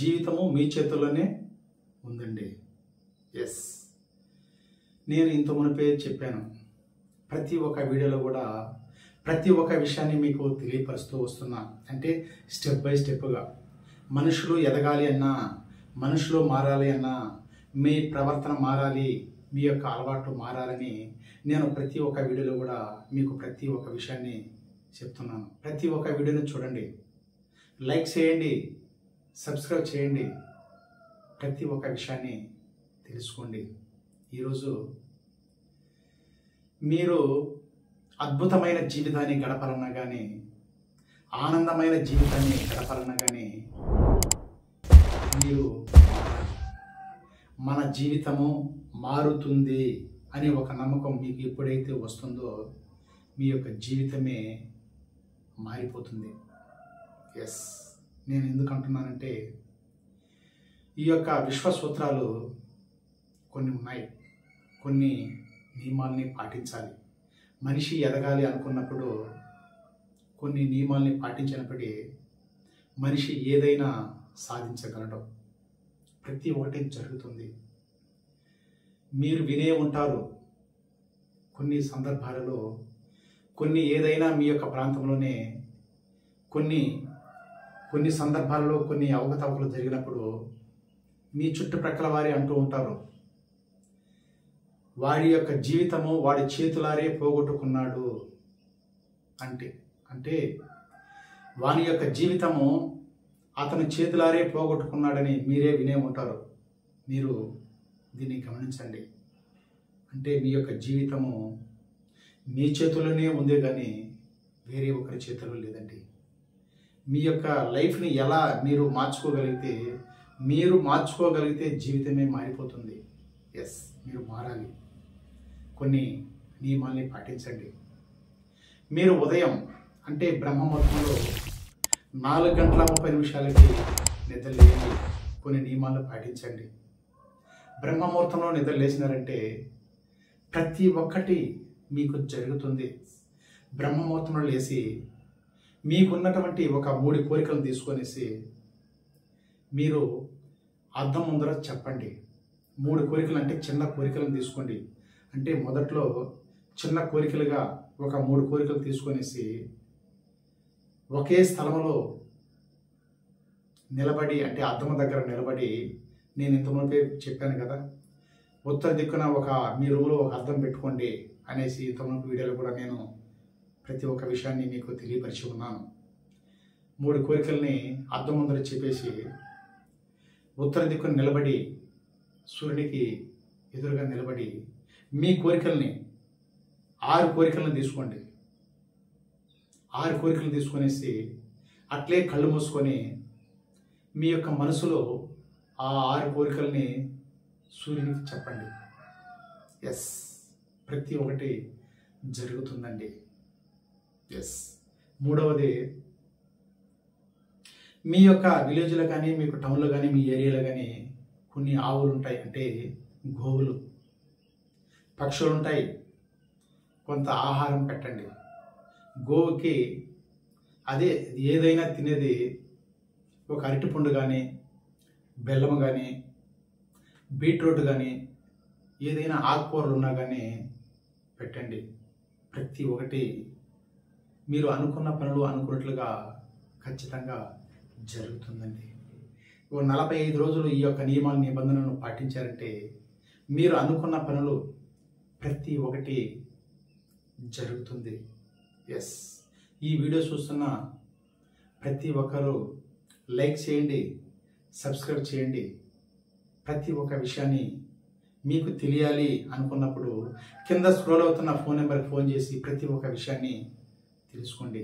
జీవితము మీ చేతుల్లోనే ఉందండి. ఎస్, నేను ఇంత మునిపే చెప్పాను. ప్రతి ఒక్క వీడియోలో కూడా ప్రతి ఒక్క విషయాన్ని మీకు తెలియపరుస్తూ వస్తున్నా. అంటే స్టెప్ బై స్టెప్గా మనుషులు ఎదగాలి అన్నా, మనుషులు మారాలి అన్నా, మీ ప్రవర్తన మారాలి, మీ యొక్క అలవాట్లు మారాలని నేను ప్రతి ఒక్క వీడియోలో కూడా మీకు ప్రతి ఒక్క విషయాన్ని చెప్తున్నాను. ప్రతి ఒక్క వీడియోని చూడండి, లైక్ చేయండి, సబ్స్క్రైబ్ చేయండి, ప్రతి ఒక్క విషయాన్ని తెలుసుకోండి. ఈరోజు మీరు అద్భుతమైన జీవితాన్ని గడపాలన్నా కానీ, ఆనందమైన జీవితాన్ని గడపాలన్నా కానీ మీరు మన జీవితము మారుతుంది అనే ఒక నమ్మకం మీకు ఎప్పుడైతే వస్తుందో మీ యొక్క జీవితమే మారిపోతుంది. ఎస్, నేను ఎందుకు అంటున్నానంటే ఈ యొక్క విశ్వసూత్రాలు కొన్ని ఉన్నాయి. కొన్ని నియమాల్ని పాటించాలి. మనిషి ఎదగాలి అనుకున్నప్పుడు కొన్ని నియమాల్ని పాటించినప్పటికీ మనిషి ఏదైనా సాధించగలడు. ప్రతి ఒక్కటి జరుగుతుంది. మీరు వినే ఉంటారు కొన్ని సందర్భాలలో, కొన్ని ఏదైనా మీ యొక్క ప్రాంతంలోనే కొన్ని సందర్భాలలో కొన్ని అవకతవకలు జరిగినప్పుడు మీ చుట్టుప్రక్కల వారి అంటూ ఉంటారు, వాడి యొక్క జీవితము వాడి చేతులారే పోగొట్టుకున్నాడు అంటే వాని యొక్క జీవితము అతని చేతులారే పోగొట్టుకున్నాడని మీరే వినే ఉంటారు. మీరు దీన్ని గమనించండి. అంటే మీ యొక్క జీవితము మీ చేతుల్లోనే ఉంది కానీ వేరే ఒకరి చేతుల్లో లేదండి. మీ యొక్క లైఫ్ని ఎలా మీరు మార్చుకోగలిగితే జీవితమే మారిపోతుంది. ఎస్, మీరు మారాలి. కొన్ని నియమాల్ని పాటించండి. మీరు ఉదయం అంటే బ్రహ్మముహూర్తంలో 4:30 నిద్ర లేయండి. కొన్ని నియమాలు పాటించండి. బ్రహ్మముహూర్తంలో నిద్ర లేచినారంటే ప్రతి ఒక్కటి మీకు జరుగుతుంది. బ్రహ్మముహూర్తంలో లేచి మీకున్నటువంటి ఒక 3 కోరికలను తీసుకొనేసి మీరు అద్దం ముందర చెప్పండి. 3 కోరికలు అంటే చిన్న కోరికలను తీసుకోండి. అంటే మొదట్లో చిన్న కోరికలుగా ఒక 3 కోరికలు తీసుకొనేసి ఒకే స్థలంలో నిలబడి, అంటే అద్దం దగ్గర నిలబడి, నేను ఇంతకుముందే చెప్పాను కదా, ఉత్తర దిక్కున మీ రూమ్లో ఒక అద్దం పెట్టుకోండి అనేసి ఇంతకుముందు వీడియోలో కూడా నేను ప్రతి ఒక్క విషయాన్ని మీకు తెలియపరిచి ఉన్నాను. 3 కోరికల్ని అద్దం ముందర చెప్పేసి ఉత్తర దిక్కున నిలబడి, సూర్యునికి ఎదురుగా నిలబడి మీ కోరికల్ని 6 కోరికలను తీసుకోండి. 6 కోరికలు తీసుకొనేసి అట్లే కళ్ళు మూసుకొని మీ యొక్క మనసులో ఆ 6 కోరికల్ని సూర్యునికి చెప్పండి. ఎస్, ప్రతి ఒక్కటి జరుగుతుందండి. ఎస్, మూడవది, మీ యొక్క విలేజ్లో కానీ, మీకు టౌన్లో కానీ, మీ ఏరియాలో కానీ కొన్ని ఆవులు ఉంటాయి. అంటే గోవులు, పక్షులు ఉంటాయి. కొంత ఆహారం పెట్టండి. గోవుకి అదే ఏదైనా తినేది ఒక అరటిపండు కానీ, బెల్లం కానీ, బీట్రూట్ కానీ, ఏదైనా ఆకుకూరలు ఉన్నా కానీ పెట్టండి. ప్రతి ఒక్కటి మీరు అనుకున్న పనులు అనుకున్నట్లుగా ఖచ్చితంగా జరుగుతుందండి. 45 రోజులు ఈ యొక్క నిబంధనలను పాటించారంటే మీరు అనుకున్న పనులు ప్రతి ఒక్కటి జరుగుతుంది. ఎస్, ఈ వీడియో చూస్తున్న ప్రతి ఒక్కరూ లైక్ చేయండి, సబ్స్క్రైబ్ చేయండి. ప్రతి ఒక్క విషయాన్ని మీకు తెలియాలి అనుకున్నప్పుడు కింద స్క్రోల్ అవుతున్న ఫోన్ నెంబర్కి ఫోన్ చేసి ప్రతి ఒక్క విషయాన్ని తెలుసుకోండి.